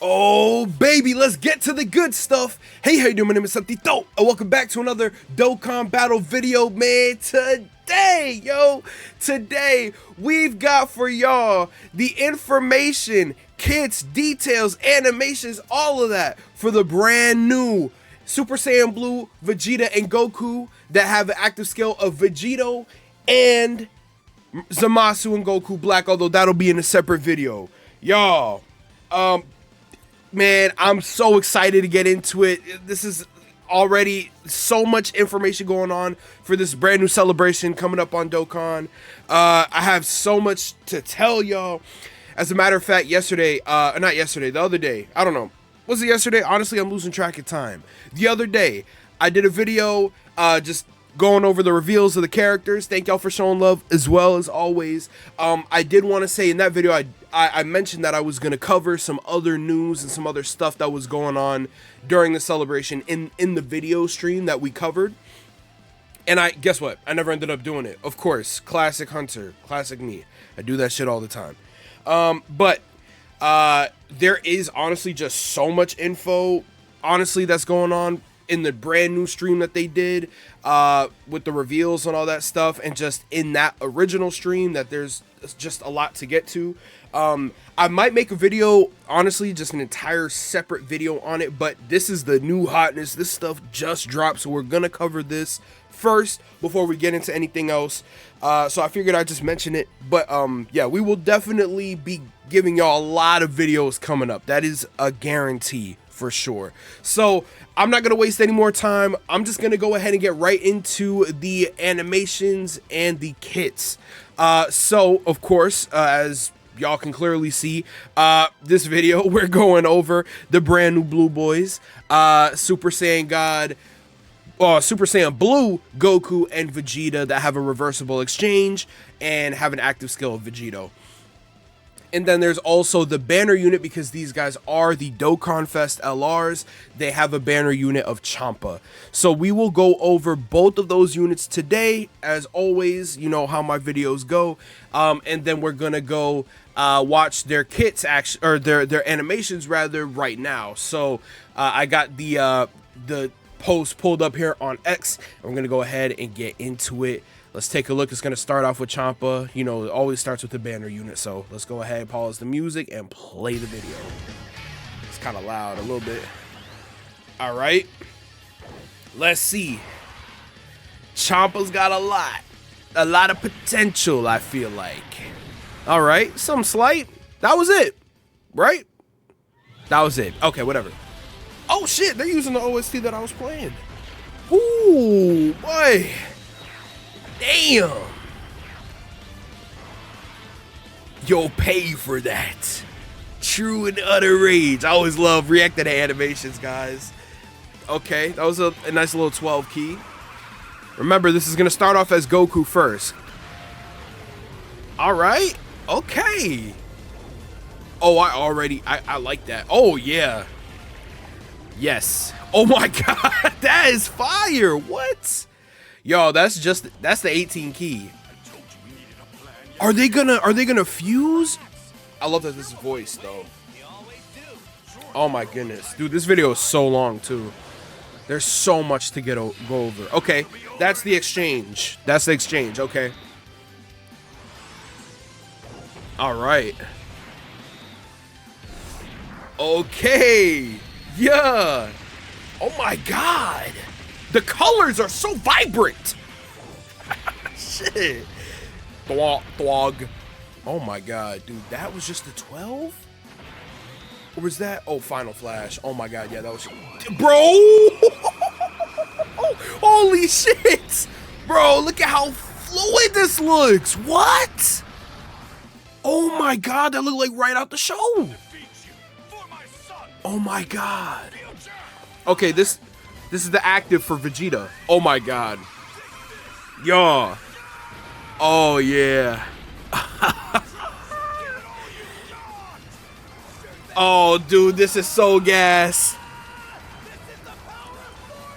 Oh baby, let's get to the good stuff. Hey, how you doing? My name is Santito, and welcome back to another Dokkan battle video, man. Today we've got for y'all the information, kits, details, animations, all of that for the brand new Super Saiyan Blue Vegeta and Goku that have an active skill of Vegito and Zamasu and Goku Black, although that'll be in a separate video. Y'all, man, I'm so excited to get into it. This is already so much information going on for this brand new celebration coming up on Dokkan. I have so much to tell y'all. As a matter of fact, the other day, I don't know. Was it yesterday? Honestly, I'm losing track of time. The other day, I did a video just going over the reveals of the characters. Thank y'all for showing love as well as always. I did want to say in that video, I mentioned that I was going to cover some other news and some other stuff that was going on during the celebration in the video stream that we covered. And guess what? I never ended up doing it. Of course, classic Hunter, classic me. I do that shit all the time. But there is honestly just so much info, honestly, that's going on in the brand new stream that they did with the reveals and all that stuff, and just in that original stream that there's just a lot to get to. I might make a video, honestly, just an entire separate video on it, but this is the new hotness. This stuff just dropped, so we're gonna cover this first before we get into anything else. So I figured I'd just mention it, but yeah, we will definitely be giving y'all a lot of videos coming up. That is a guarantee for sure. So I'm not gonna waste any more time. I'm just gonna go ahead and get right into the animations and the kits. So of course, as y'all can clearly see, this video we're going over the brand new Blue Boys, Super Saiyan Blue Goku and Vegeta that have a reversible exchange and have an active skill of Vegito. And then there's also the banner unit, because these guys are the Dokkan Fest LRs. They have a banner unit of Champa. So we will go over both of those units today. As always, you know how my videos go. And then we're gonna go watch their kits, or their animations rather, right now. So I got the post pulled up here on X, and we're gonna go ahead and get into it. Let's take a look. It's gonna start off with Champa. You know, it always starts with the banner unit. So let's go ahead, pause the music, and play the video. It's kind of loud a little bit. All right, let's see. Champa's got a lot of potential, I feel like. All right, some slight. That was it, right? That was it. Okay, whatever. Oh shit, they're using the OST that I was playing. Ooh, boy. Damn. You'll pay for that. True and utter rage. I always love reacting to animations, guys. Okay, that was a nice little 12 key. Remember, this is going to start off as Goku first. All right. Okay. Oh, I like that. Oh, yeah. Yes. Oh my god, that is fire. What? Yo, that's the 18 key. Are they gonna fuse? I love that this is voice though. Oh my goodness, dude, this video is so long too. There's so much to go over. Okay, that's the exchange. That's the exchange. Okay. All right. Okay. Yeah. Oh my god. The colors are so vibrant. Shit. Thwog. Oh my god, dude. That was just the 12? Or was that? Oh, Final Flash. Oh my god, yeah, that was... Bro! Holy shit! Bro, look at how fluid this looks. What? Oh my god, that looked like right out the show. Oh my god. Okay, this is the active for Vegeta. Oh my god. Yo. Oh yeah. Oh dude, this is so gas.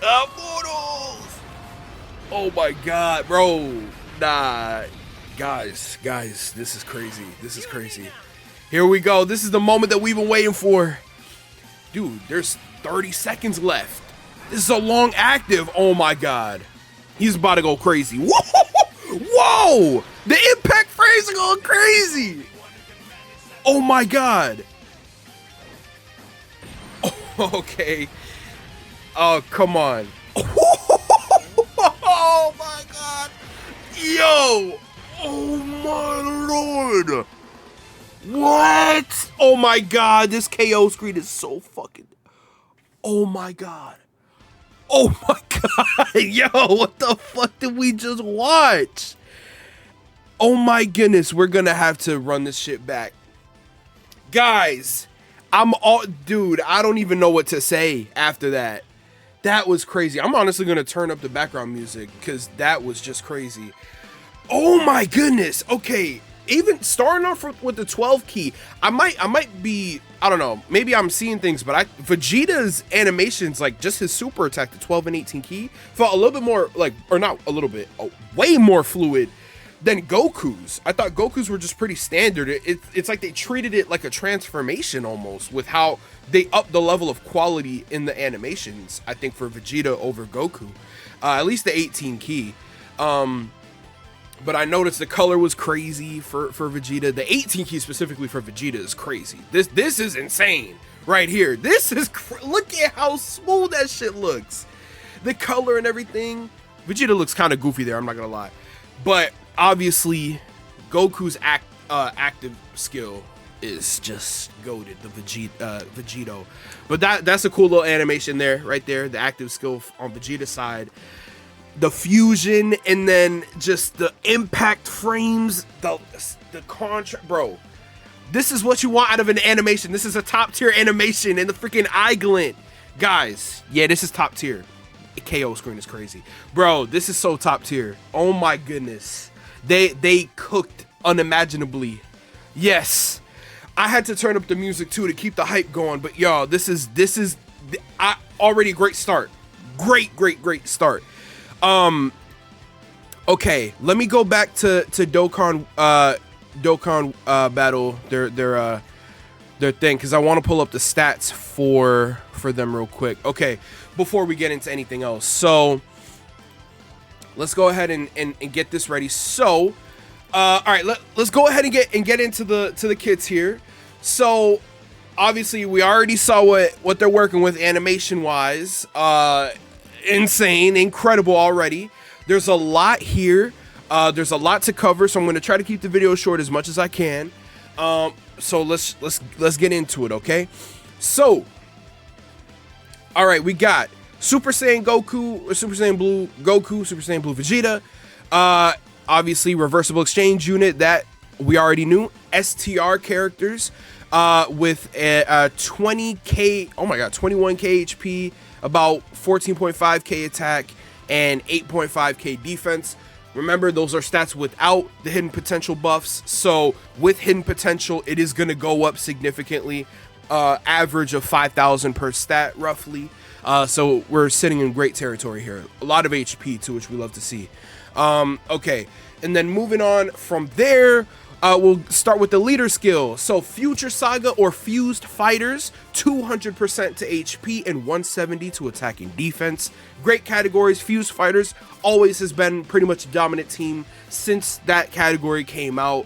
Immortals. Oh my god, bro. Nah. Guys, this is crazy. This is crazy. Here we go. This is the moment that we've been waiting for. dude, there's 30 seconds left. This is a long active. Oh my God. He's about to go crazy. Whoa! Whoa! The impact frames are going crazy. Oh my God. Oh, okay. Oh, come on. Oh my God. Yo. Oh my Lord. What? Oh my God. This KO screen is so fucking. Oh my God. Oh my God. Yo, what the fuck did we just watch? Oh my goodness. We're gonna have to run this shit back. Guys, dude, I don't even know what to say after that. That was crazy. I'm honestly gonna turn up the background music because that was just crazy. Oh my goodness. Okay, even starting off with the 12 key, I might be, I don't know, maybe I'm seeing things, but Vegeta's animations, like just his super attack, the 12 and 18 key, felt a little bit more like, or not a little bit, way more fluid than Goku's. I thought Goku's were just pretty standard. It's like they treated it like a transformation almost, with how they upped the level of quality in the animations, I think, for Vegeta over Goku. At least the 18 key. But I noticed the color was crazy for Vegeta. The 18 key specifically for Vegeta is crazy. This is insane right here. This is, look at how smooth that shit looks. The color and everything. Vegeta looks kind of goofy there, I'm not gonna lie. But obviously, Goku's active skill is just goated, the Vegito. But that's a cool little animation there, right there. The active skill on Vegeta's side. The fusion, and then just the impact frames, the contrast, bro. This is what you want out of an animation. This is a top tier animation, and the freaking eye glint. Guys, yeah, this is top tier. KO screen is crazy. Bro, this is so top tier. Oh my goodness. They cooked unimaginably. Yes. I had to turn up the music too to keep the hype going, but y'all, this is already a great start. Great start. Okay, let me go back to Dokkan battle, their thing, because I want to pull up the stats for them real quick. Okay, before we get into anything else, so let's go ahead and get this ready. So all right, let's go ahead and get into the kits here. So obviously we already saw what they're working with animation wise. Insane, incredible already. There's a lot here. There's a lot to cover, so I'm going to try to keep the video short as much as I can. So let's get into it, okay? So, all right, we got Super Saiyan Goku, or Super Saiyan Blue Goku, Super Saiyan Blue Vegeta. Obviously, reversible exchange unit that we already knew. STR characters with a 20k, oh my god, 21k HP, about 14.5k attack, and 8.5k defense. Remember, those are stats without the hidden potential buffs. So with hidden potential, it is going to go up significantly. Average of 5,000 per stat, roughly. So we're sitting in great territory here. A lot of HP too, which we love to see. Okay, and then moving on from there, we'll start with the leader skill. So Future Saga or Fused Fighters, 200% to HP and 170 to attack and defense. Great categories. Fused Fighters always has been pretty much a dominant team since that category came out.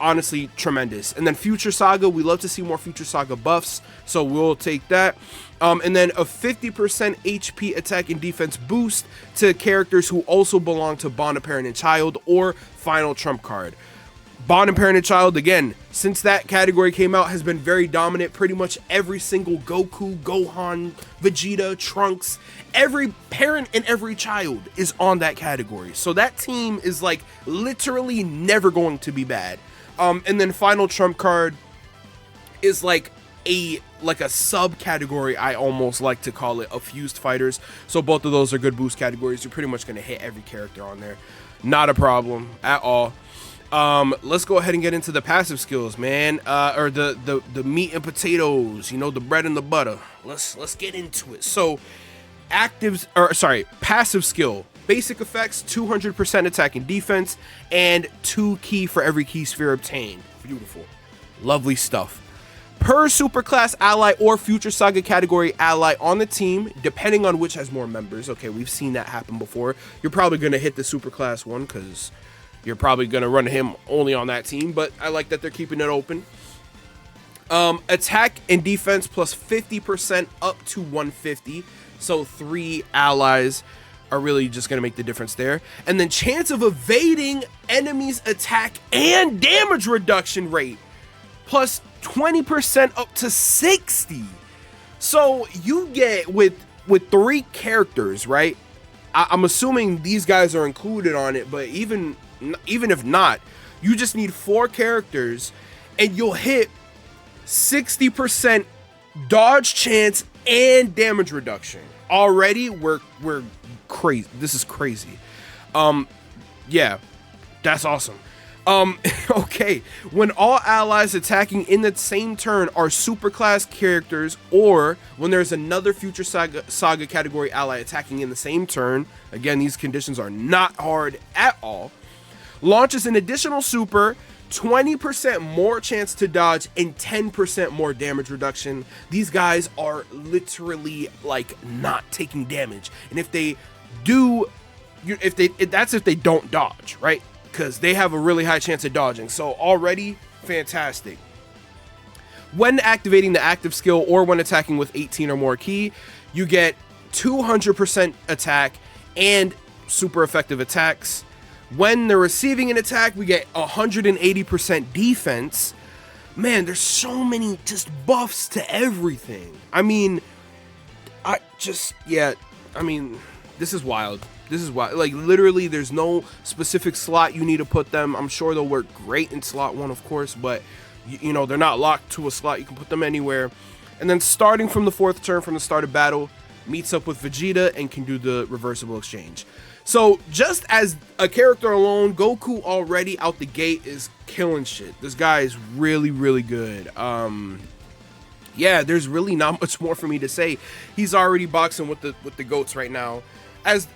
Honestly, tremendous. And then Future Saga, we love to see more Future Saga buffs, so we'll take that. And then a 50% HP attack and defense boost to characters who also belong to Bond of Parent and Child or Final Trump Card. Bond and Parent and Child, again, since that category came out, has been very dominant. Pretty much every single Goku, Gohan, Vegeta, Trunks, every parent and every child is on that category. So that team is like literally never going to be bad. And then Final Trump Card is like a subcategory, I almost like to call it, of Fused Fighters. So both of those are good boost categories. You're pretty much going to hit every character on there. Not a problem at all. Let's go ahead and get into the passive skills, man. Or the meat and potatoes, you know, the bread and the butter. Let's get into it. So passive skill. Basic effects, 200% attack and defense, and 2 key for every key sphere obtained. Beautiful. Lovely stuff. per superclass ally or future saga category ally on the team, depending on which has more members. Okay, we've seen that happen before. You're probably going to hit the superclass one because you're probably going to run him only on that team, but I like that they're keeping it open. Attack and defense plus 50% up to 150. So 3 allies are really just going to make the difference there. And then chance of evading enemies' attack and damage reduction rate plus 20% up to 60. So you get with 3 characters, right? I'm assuming these guys are included on it, but even if not, you just need 4 characters and you'll hit 60% dodge chance and damage reduction. Already we're crazy. This is crazy. Yeah, that's awesome. Okay, when all allies attacking in the same turn are superclass characters, or when there's another future saga category ally attacking in the same turn, again, these conditions are not hard at all, launches an additional super, 20% more chance to dodge, and 10% more damage reduction. These guys are literally like not taking damage, and if they do, that's if they don't dodge, right? Because they have a really high chance of dodging. So already fantastic. When activating the active skill or when attacking with 18 or more ki, you get 200% attack and super effective attacks. When they're receiving an attack, we get 180% defense. Man, there's so many just buffs to everything. I mean, this is wild. This is why, like, literally, there's no specific slot you need to put them. I'm sure they'll work great in slot 1, of course, but, you know, they're not locked to a slot. You can put them anywhere. And then starting from the 4th turn from the start of battle, meets up with Vegeta and can do the reversible exchange. So, just as a character alone, Goku already out the gate is killing shit. This guy is really, really good. Yeah, there's really not much more for me to say. He's already boxing with the GOATs right now. As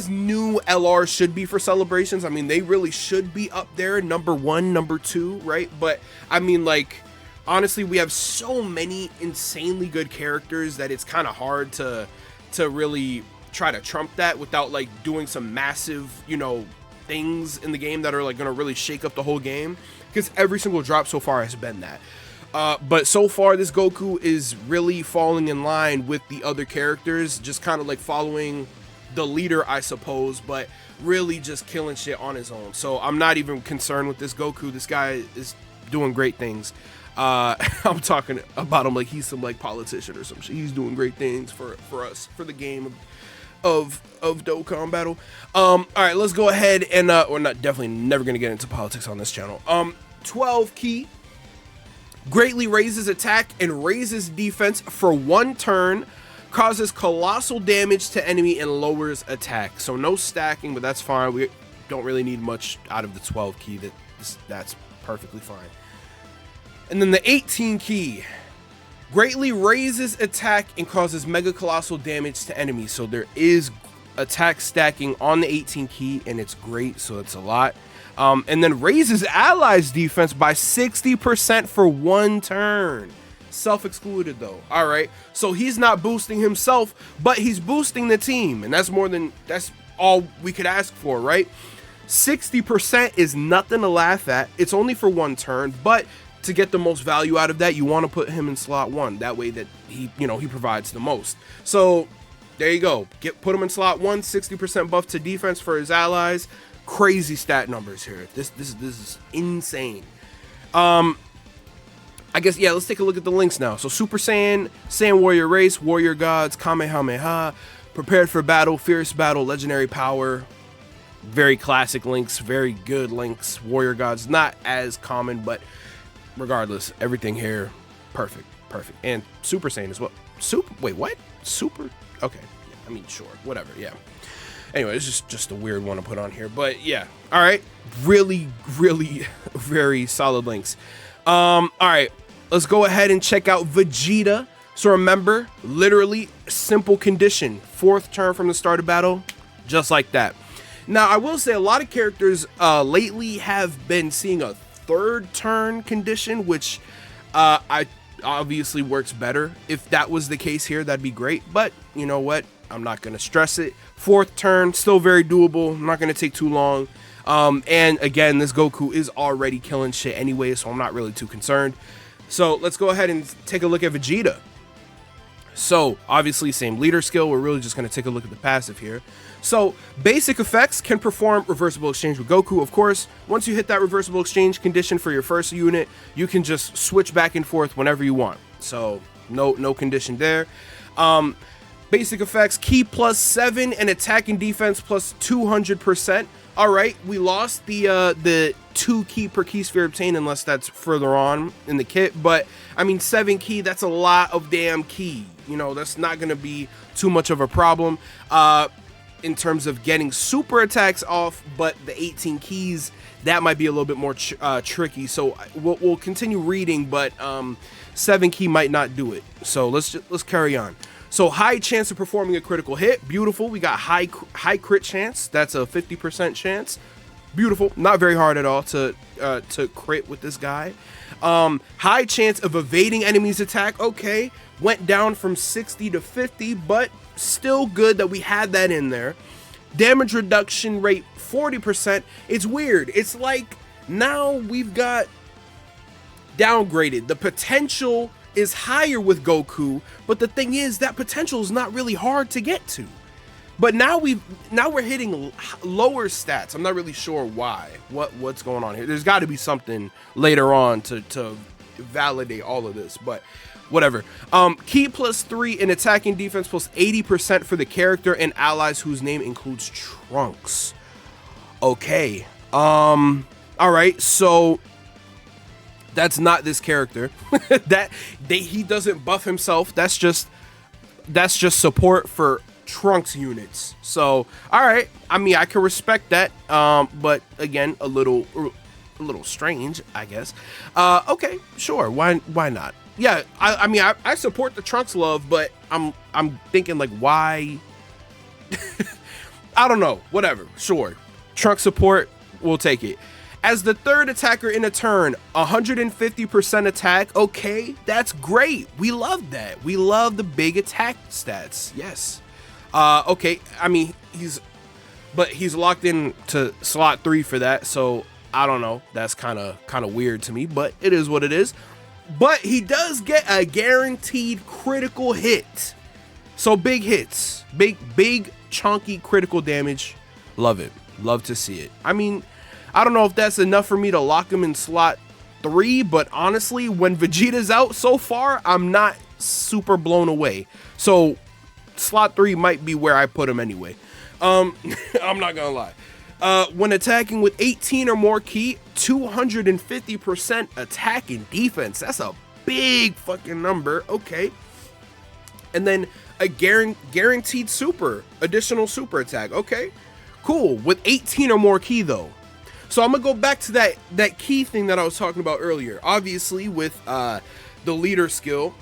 new LR should be for celebrations. I mean, they really should be up there, number 1, number 2, right? But I mean, like, honestly, we have so many insanely good characters that it's kind of hard to really try to trump that without like doing some massive, you know, things in the game that are like gonna really shake up the whole game, because every single drop so far has been that. But so far, this Goku is really falling in line with the other characters, just kind of like following the leader, I suppose, but really just killing shit on his own. So I'm not even concerned with this Goku. This guy is doing great things. I'm talking about him like he's some like politician or some shit. He's doing great things for us, for the game of Dokkan Battle. All right, let's go ahead and we're not definitely never gonna get into politics on this channel. 12 ki greatly raises attack and raises defense for 1 turn, causes colossal damage to enemy and lowers attack. So no stacking, but that's fine. We don't really need much out of the 12 ki. That's perfectly fine. And then the 18 ki greatly raises attack and causes mega colossal damage to enemies. So there is attack stacking on the 18 ki, and it's great. So it's a lot. And then raises allies defense by 60% for 1 turn. Self-excluded though. All right, so he's not boosting himself, but he's boosting the team, and that's all we could ask for, right? 60% is nothing to laugh at. It's only for 1 turn, but to get the most value out of that, you want to put him in slot 1. That way that he provides the most. So there you go. Put him in slot 1. 60% buff to defense for his allies. Crazy stat numbers here. This is insane. I guess, yeah, let's take a look at the links now. So Super Saiyan, Saiyan Warrior Race, Warrior Gods, Kamehameha, Prepared for Battle, Fierce Battle, Legendary Power. Very classic links, very good links. Warrior Gods, not as common, but regardless, everything here, perfect. And Super Saiyan as well. Wait, what? Super? Okay, yeah, I mean, sure, whatever, yeah. Anyway, it's just a weird one to put on here, but yeah. All right, really, really very solid links. All right, let's go ahead and check out Vegeta. So remember, literally simple condition, 4th turn from the start of battle, just like that. Now, I will say a lot of characters lately have been seeing a 3rd turn condition, which I obviously works better. If that was the case here, that'd be great, but you know what, I'm not gonna stress it. 4th turn, still very doable, not gonna take too long. And again, this Goku is already killing shit anyway, so I'm not really too concerned. So let's go ahead and take a look at Vegeta. So obviously same leader skill, we're really just going to take a look at the passive here. So basic effects can perform reversible exchange with Goku. Of course, once you hit that reversible exchange condition for your first unit, you can just switch back and forth whenever you want. So no condition there. Basic effects, ki +7 and attack and defense +200%. All right, we lost the 2 ki per ki sphere obtained, unless that's further on in the kit. But I mean, 7 ki, that's a lot of damn ki. You know, that's not gonna be too much of a problem in terms of getting super attacks off. But the 18 keys, that might be a little bit more tricky. So we'll continue reading, but 7 ki might not do it. So let's carry on. So high chance of performing a critical hit, beautiful. We got high crit chance, that's a 50% chance, beautiful. Not very hard at all to crit with this guy. High chance of evading enemies attack, okay, went down from 60 to 50, but still good that we had that in there. Damage reduction rate 40%. It's weird, it's like now we've got downgraded. The potential is higher with Goku, but the thing is that potential is not really hard to get to. But now we're hitting lower stats. I'm not really sure why. What's going on here? There's got to be something later on to validate all of this, but whatever. Ki +3 in attacking defense +80% for the character and allies whose name includes Trunks. Okay. All right. So that's not this character. He doesn't buff himself. That's just support for Trunks units. So all right, I mean, I can respect that, but again, a little strange, I guess. Okay, sure, why not? Yeah, I mean, I support the Trunks love, but I'm thinking like, why? I don't know, whatever, sure, Trunks support, we'll take it. As the 3rd attacker in a turn, 150% attack. Okay, that's great. We love that. We love the big attack stats. Yes. Okay, I mean, he's locked in to slot 3 for that, so I don't know. That's kind of weird to me, but it is what it is. But he does get a guaranteed critical hit. So big hits, big chunky critical damage. Love it. Love to see it. I mean, I don't know if that's enough for me to lock him in slot 3, but honestly, when Vegeta's out so far, I'm not super blown away. So slot 3 might be where I put him anyway. I'm not gonna lie. When attacking with 18 or more ki, 250% attack and defense. That's a big fucking number. Okay. And then a guaranteed additional super attack. Okay, cool. With 18 or more ki though. So I'm gonna go back to that key thing that I was talking about earlier. Obviously, with the leader skill,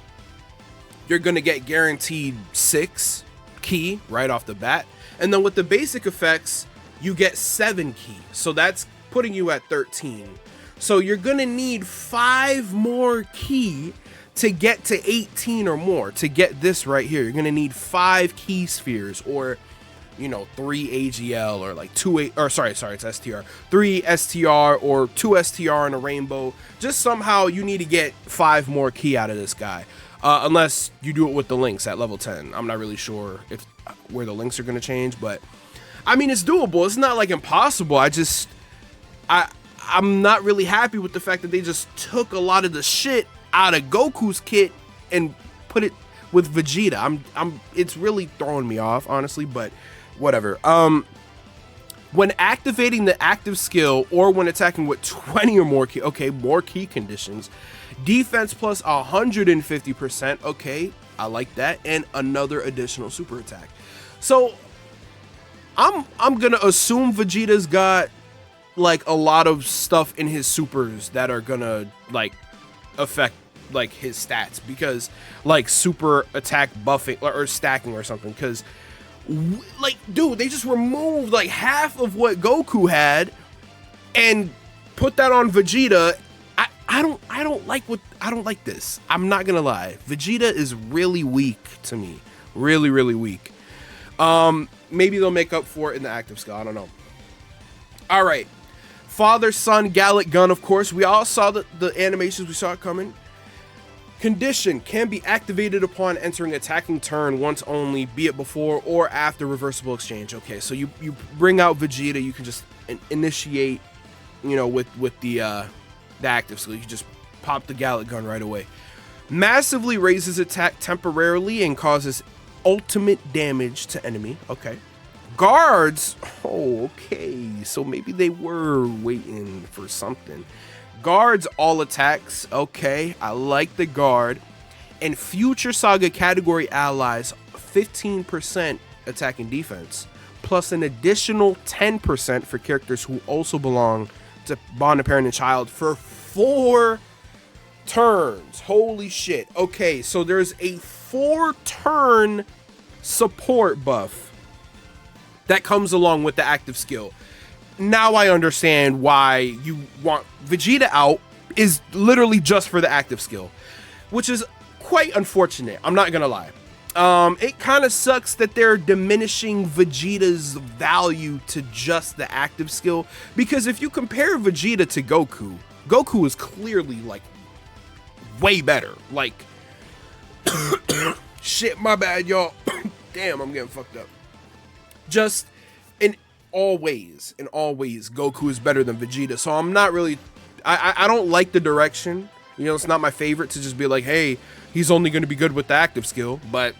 you're gonna get guaranteed 6 ki right off the bat, and then with the basic effects, you get 7 ki. So that's putting you at 13. So you're gonna need 5 more ki to get to 18 or more. To get this right here, you're gonna need 5 ki spheres, or you know, 3 AGL, or like 2 or sorry, it's STR, 3 STR, or 2 STR and a rainbow. Just somehow you need to get 5 more ki out of this guy, unless you do it with the links at level 10. I'm not really sure where the links are going to change, but I mean, it's doable. It's not like impossible. I'm not really happy with the fact that they just took a lot of the shit out of Goku's kit and put it with Vegeta. It's really throwing me off, honestly, but whatever. When activating the active skill or when attacking with 20 or more ki, okay, more ki conditions, defense plus 150%, okay, I like that, and another additional super attack. So I'm gonna assume Vegeta's got like a lot of stuff in his supers that are gonna like affect like his stats, because like super attack buffing or stacking or something, because like, dude, they just removed like half of what Goku had and put that on Vegeta. I I don't like this. I'm not gonna lie. Vegeta is really weak to me. Really, really weak. Maybe they'll make up for it in the active skill. I don't know. All right. Father, son, Gallic gun, of course. We all saw the animations. We saw it coming. Condition can be activated upon entering attacking turn once only, be it before or after reversible exchange. Okay, so you bring out Vegeta, you can just initiate, you know, with the active skill. You can just pop the Gallic gun right away. Massively raises attack temporarily and causes ultimate damage to enemy. Okay. Guards. Oh, okay. So maybe they were waiting for something. Guards all attacks. Okay, I like the guard. And future Saga category allies 15% attack and defense, plus an additional 10% for characters who also belong to bond of parent and child for 4 turns. Holy shit. Okay, so there's a 4-turn support buff that comes along with the active skill. Now I understand why you want Vegeta out is literally just for the active skill, which is quite unfortunate. I'm not gonna lie. It kind of sucks that they're diminishing Vegeta's value to just the active skill, because if you compare Vegeta to Goku, Goku is clearly like way better. Like, shit, my bad, y'all. Damn, I'm getting fucked up. Just in all ways, Goku is better than Vegeta. So I'm not really, I don't like the direction. You know, it's not my favorite to just be like, hey, he's only going to be good with the active skill. But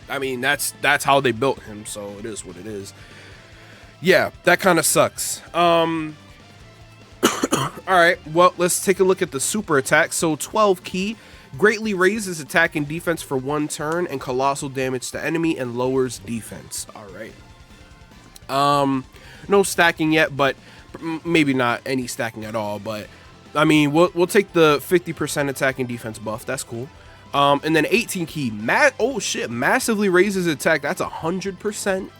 I mean, that's how they built him. So it is what it is. Yeah, that kind of sucks. All right, well, let's take a look at the super attack. So 12 key. Greatly raises attack and defense for 1 turn and colossal damage to enemy and lowers defense. All right. No stacking yet, but maybe not any stacking at all. But I mean, we'll take the 50% attack and defense buff. That's cool. And then 18 key. Oh shit! Massively raises attack. That's 100%,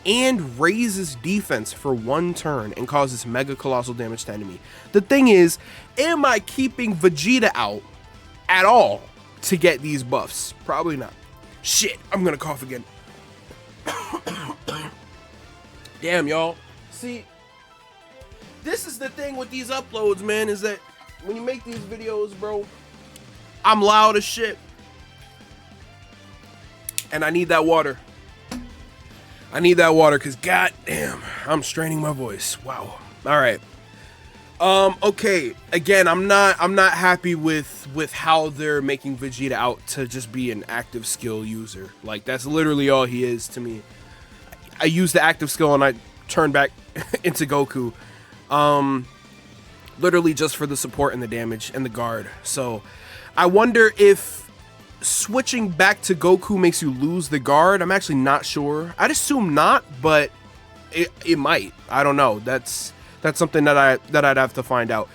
and raises defense for 1 turn and causes mega colossal damage to enemy. The thing is, am I keeping Vegeta out at all to get these buffs? Probably not. Shit, I'm gonna cough again. Damn, y'all. See, this is the thing with these uploads, man, is that when you make these videos, bro, I'm loud as shit. And I need that water. I need that water because goddamn, I'm straining my voice. Wow. All right. Okay, again, I'm not happy with how they're making Vegeta out to just be an active skill user. Like, that's literally all he is to me. I use the active skill and I turn back into Goku. Literally just for the support and the damage and the guard. So I wonder if switching back to Goku makes you lose the guard. I'm actually not sure. I'd assume not, but it might. I don't know. That's something that I'd have to find out.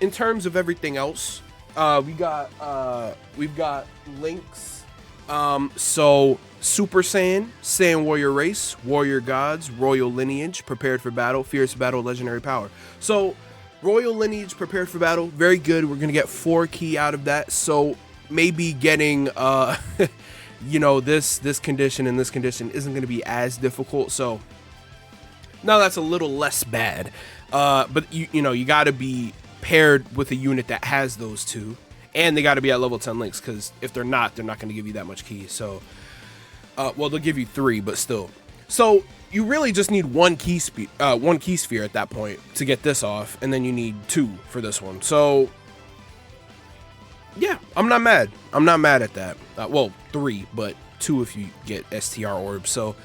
In terms of everything else, we've got links. So Super Saiyan, Saiyan Warrior Race, Warrior Gods, Royal Lineage, Prepared for Battle, Fierce Battle, Legendary Power. So Royal Lineage, Prepared for Battle, very good. We're gonna get 4 key out of that. So maybe getting you know, this condition and this condition isn't gonna be as difficult. So now that's a little less bad, but you know, you got to be paired with a unit that has those 2, and they got to be at level 10 links, because if they're not going to give you that much key. So well, they'll give you 3, but still. So you really just need one key sphere at that point to get this off, and then you need 2 for this one. So yeah, I'm not mad at that. Well, 3, but 2 if you get STR orbs. So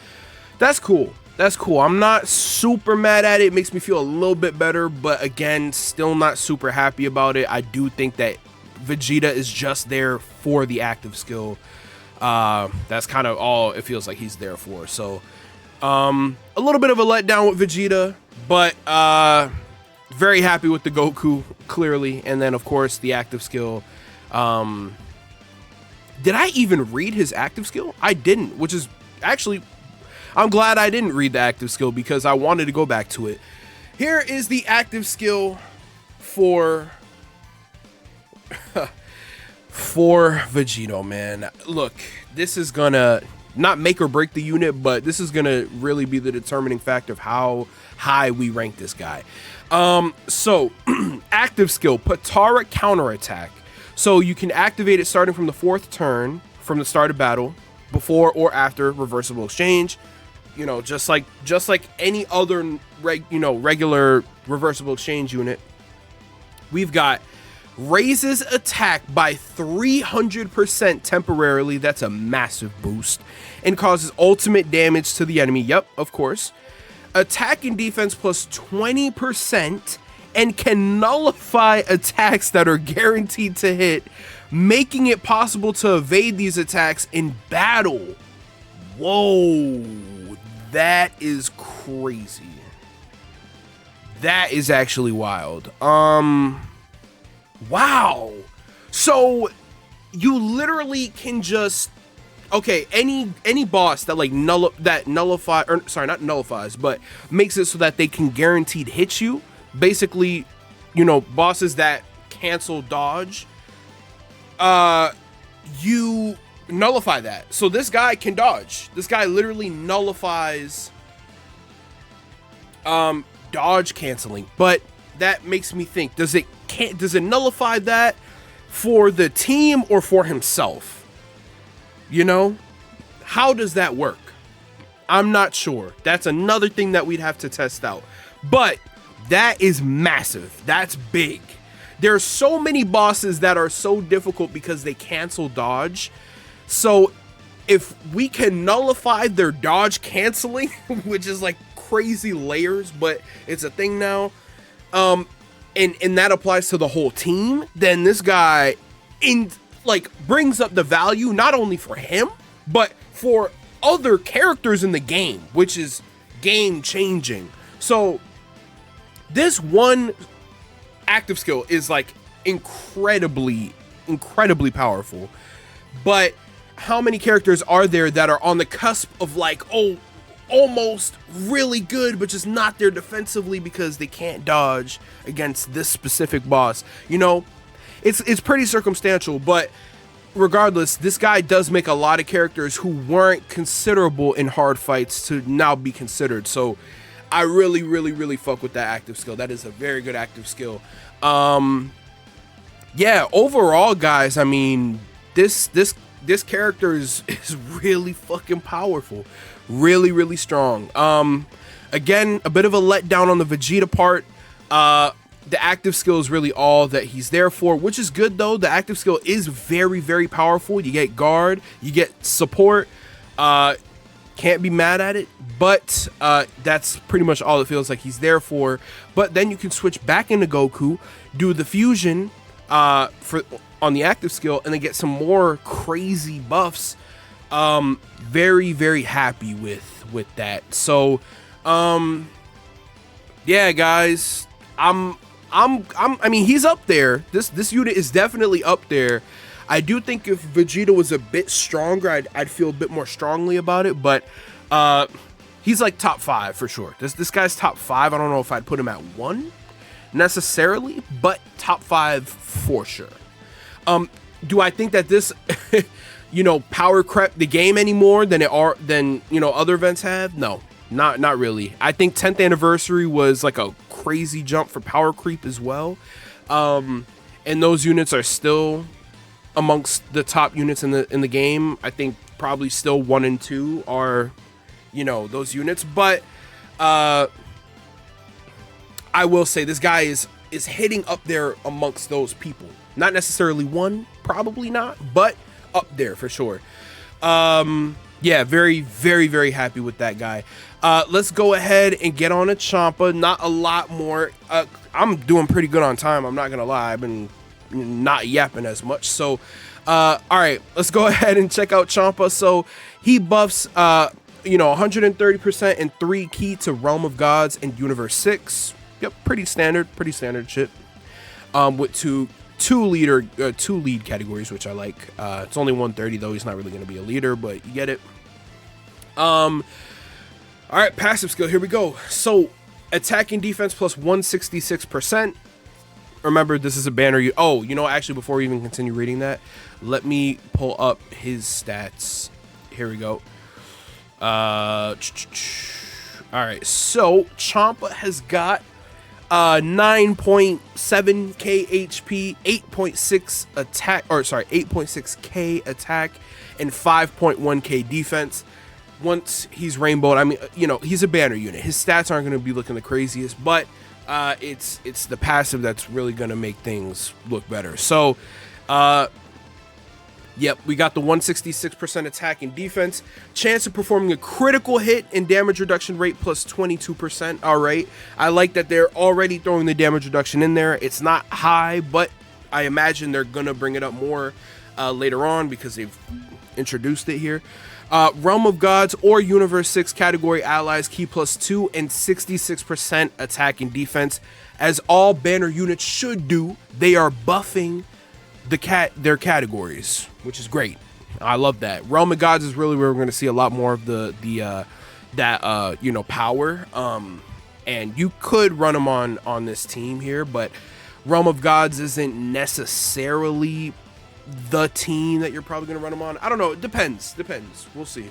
that's cool. That's cool. I'm not super mad at it. It makes me feel a little bit better, but again, still not super happy about it. I do think that Vegeta is just there for the active skill. That's kind of all it feels like he's there for. So a little bit of a letdown with Vegeta, but very happy with the Goku, clearly. And then, of course, the active skill. Did I even read his active skill? I didn't, which is actually... I'm glad I didn't read the active skill because I wanted to go back to it. Here is the active skill for for Vegito, man. Look, this is gonna not make or break the unit, but this is gonna really be the determining factor of how high we rank this guy. So active skill, Patara counterattack. So you can activate it starting from the 4th turn from the start of battle, before or after reversible exchange. You know, just like any other regular reversible exchange unit. We've got raises attack by 300% temporarily. That's a massive boost. And causes ultimate damage to the enemy. Yep, of course. Attack and defense plus 20% and can nullify attacks that are guaranteed to hit, making it possible to evade these attacks in battle. Whoa, that is crazy. That is actually wild. Wow. So you literally can just, okay, any boss that like nullifies, or sorry, not nullifies, but makes it so that they can guaranteed hit you. Basically, you know, bosses that cancel dodge, you nullify that. So this guy can dodge. This guy literally nullifies dodge canceling. But that makes me think, does it nullify that for the team or for himself? You know, how does that work? I'm not sure. That's another thing that we'd have to test out. But that is massive. That's big. There are so many bosses that are so difficult because they cancel dodge. So if we can nullify their dodge canceling, which is like crazy layers, but it's a thing now, and that applies to the whole team, then this guy brings up the value not only for him, but for other characters in the game, which is game changing. So this one active skill is like incredibly powerful. But how many characters are there that are on the cusp of like, oh, almost really good, but just not there defensively because they can't dodge against this specific boss? You know, it's pretty circumstantial, but regardless, this guy does make a lot of characters who weren't considerable in hard fights to now be considered. So I really fuck with that active skill. That is a very good active skill. Yeah, overall, guys, I mean, this character is really fucking powerful. Really strong. Again, a bit of a letdown on the Vegeta part. The active skill is really all that he's there for, which is good though. The active skill is very powerful. You get guard, you get support. Can't be mad at it, but that's pretty much all it feels like he's there for. But then you can switch back into Goku, do the fusion on the active skill, and then get some more crazy buffs. Very happy with that. So yeah, guys, I mean, he's up there. This unit is definitely up there. I do think if Vegeta was a bit stronger, I'd feel a bit more strongly about it, but he's like top 5 for sure. This guy's top 5. I don't know if I'd put him at 1 necessarily, but top 5 for sure. Do I think that this you know, power crept the game any more than you know, other events have? No, not really. I think 10th anniversary was like a crazy jump for power creep as well. And those units are still amongst the top units in the game. I think probably still 1 and 2 are, you know, those units. But I will say this guy is hitting up there amongst those people. Not necessarily 1, probably not, but up there for sure. Yeah, very happy with that guy. Let's go ahead and get on a Champa. Not a lot more. I'm doing pretty good on time, I'm not gonna lie. I've been not yapping as much. So all right, let's go ahead and check out Champa. So he buffs you know, 130% and 3 key to Realm of Gods and Universe 6. Yep, pretty standard shit. With two lead categories, which I like. It's only 130 though. He's not really going to be a leader, but you get it. All right, passive skill. Here we go. So attack and defense plus 166%. remember, this is a banner. Oh, you know, actually, before we even continue reading that, let me pull up his stats. Here we go. All right, so Champa has got 9.7k HP, 8.6 attack, or sorry, 8.6k attack, and 5.1k defense. Once he's rainbowed, I mean, you know, he's a banner unit. His stats aren't going to be looking the craziest, but it's the passive that's really going to make things look better. So, yep, we got the 166% attack and defense, chance of performing a critical hit and damage reduction rate plus 22%. All right, I like that they're already throwing the damage reduction in there. It's not high, but I imagine they're gonna bring it up more later on because they've introduced it here. Realm of Gods or Universe 6 category allies key plus 2 and 66% attack and defense, as all banner units should do. They are buffing their categories, which is great. I love that. Realm of Gods is really where we're going to see a lot more of that you know, power. And you could run them on this team here, but Realm of Gods isn't necessarily the team that you're probably going to run them on. I don't know. It depends. We'll see.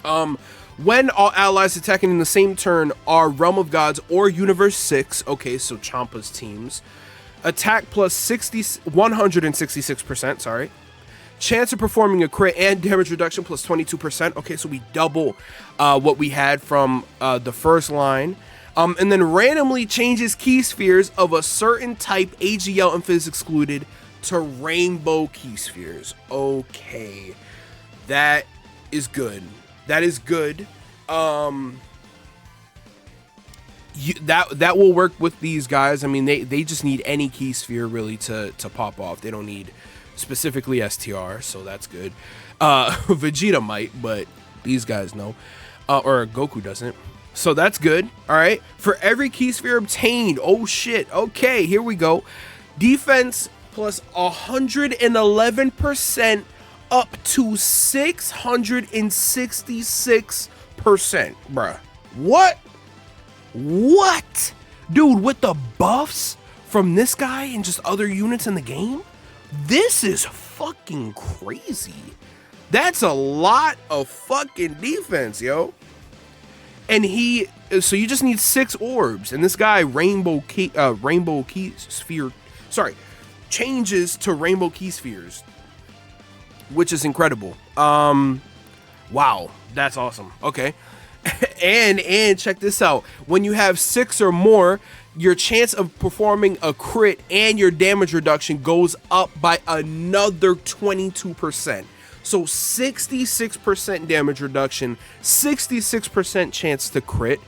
When all allies attacking in the same turn are Realm of Gods or Universe 6, okay, so Champa's teams, attack plus 166%, sorry. Chance of performing a crit and damage reduction plus 22%. Okay, so we double what we had from the first line. And then randomly changes key spheres of a certain type, AGL and Phys excluded, to rainbow key spheres. Okay, that is good. That is good. That will work with these guys. I mean, they just need any key sphere really to pop off. They don't need specifically STR, so that's good. Vegeta might, but these guys know, or Goku doesn't. So that's good. All right. For every key sphere obtained, oh shit. Okay, here we go. Defense plus 111% up to 666%, bruh. What? Dude, with the buffs from this guy and just other units in the game, this is fucking crazy. That's a lot of fucking defense, yo. And so you just need 6 orbs, and this guy rainbow key sphere, sorry, changes to rainbow key spheres, which is incredible. Wow, that's awesome. Okay. and check this out. When you have 6 or more, your chance of performing a crit and your damage reduction goes up by another 22%. So 66% damage reduction, 66% chance to crit.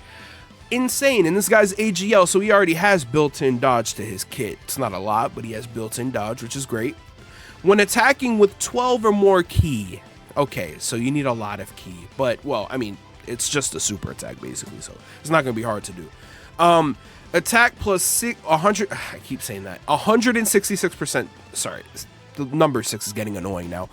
Insane. And this guy's AGL, so he already has built-in dodge to his kit. It's not a lot, but he has built-in dodge, which is great. When attacking with 12 or more ki, okay, so you need a lot of ki, but, well, I mean, it's just a super attack basically, so it's not going to be hard to do. Attack plus 100, I keep saying that, 166%, sorry, the number 6 is getting annoying now.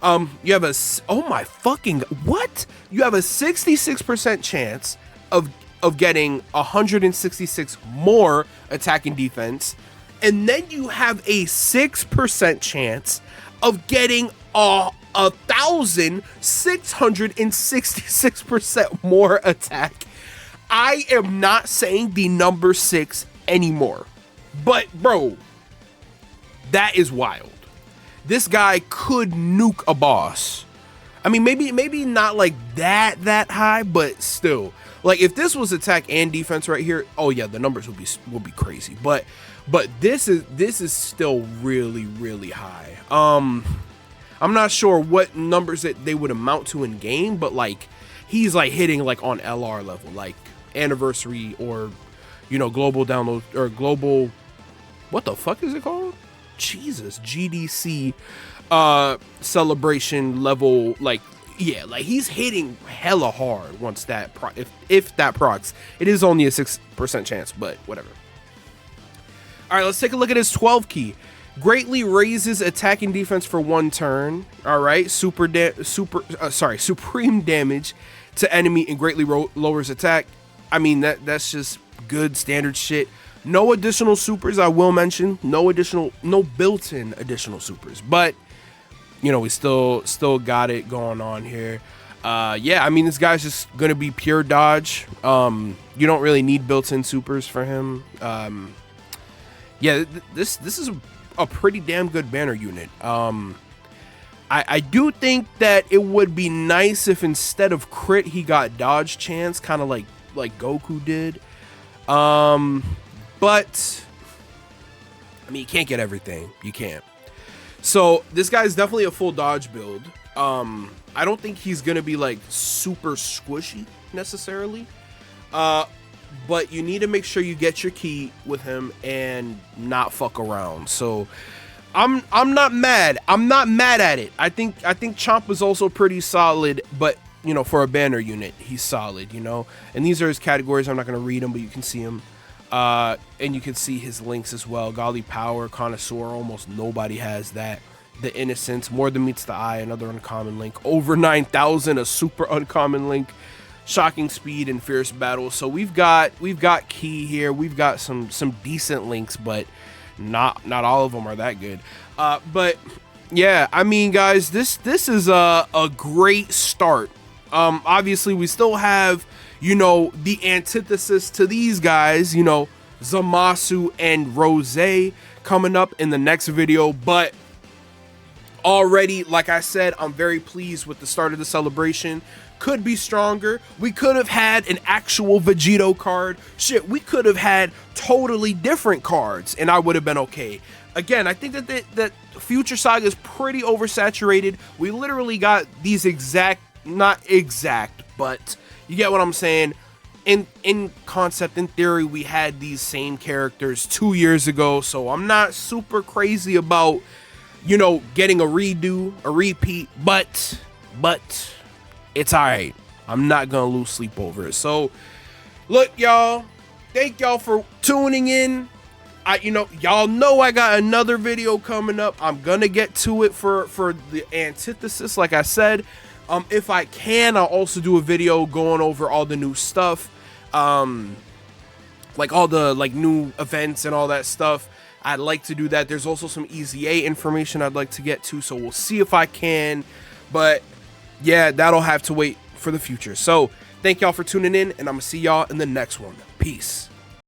You have oh my fucking, what? You have a 66% chance of getting 166 more attack and defense, and then you have a 6% chance of getting 1,666% more attack. I am not saying the number 6 anymore, but bro, that is wild. This guy could nuke a boss. I mean, maybe not like that high, but still, like if this was attack and defense right here, oh yeah, the numbers will be crazy. But this is still really high. I'm not sure what numbers that they would amount to in game, but like he's like hitting like on LR level, like anniversary or, you know, global download or global, what the fuck is it called? Jesus, GDC celebration level. Like, yeah, like he's hitting hella hard once that if that procs. It is only a 6% chance, but whatever. All right, let's take a look at his 12 key. Greatly raises attack and defense for 1 turn. All right, supreme damage to enemy and greatly lowers attack. I mean, that's just good standard shit. No additional supers, I will mention. No built-in additional supers. But, you know, we still got it going on here. Yeah, I mean, this guy's just going to be pure dodge. You don't really need built-in supers for him. Yeah, this is a pretty damn good banner unit. I do think that it would be nice if instead of crit, he got dodge chance, kind of like Goku did. But, I mean, you can't get everything. You can't. So, this guy's definitely a full dodge build. I don't think he's going to be, like, super squishy, necessarily. But you need to make sure you get your key with him and not fuck around. So, I'm not mad. I'm not mad at it. I think Chomp is also pretty solid, but, you know, for a banner unit, he's solid, you know. And these are his categories. I'm not going to read them, but you can see them. And you can see his links as well. Golly Power, Connoisseur, almost nobody has that. The Innocence, More Than Meets the Eye, another uncommon link. Over 9,000, a super uncommon link. Shocking Speed and Fierce Battle. So we've got key here. We've got some decent links, but not all of them are that good. But yeah, I mean, guys, this is a great start. Obviously, we still have, you know, the antithesis to these guys, you know, Zamasu and Rose coming up in the next video. But already, like I said, I'm very pleased with the start of the celebration. Could be stronger. We could have had an actual Vegito card. Shit, we could have had totally different cards, and I would have been okay. Again, I think that Future Saga is pretty oversaturated. We literally got these not exact, but you get what I'm saying. In concept, in theory, we had these same characters 2 years ago, so I'm not super crazy about, you know, getting a redo, a repeat, but it's all right. I'm not gonna lose sleep over it. So, look, y'all, thank y'all for tuning in. Y'all know I got another video coming up. I'm gonna get to it for the antithesis, like I said. If I can, I'll also do a video going over all the new stuff, like all the new events and all that stuff. I'd like to do that. There's also some EZA information I'd like to get to, so we'll see if I can. But yeah, that'll have to wait for the future. So thank y'all for tuning in, and I'm gonna see y'all in the next one. Peace.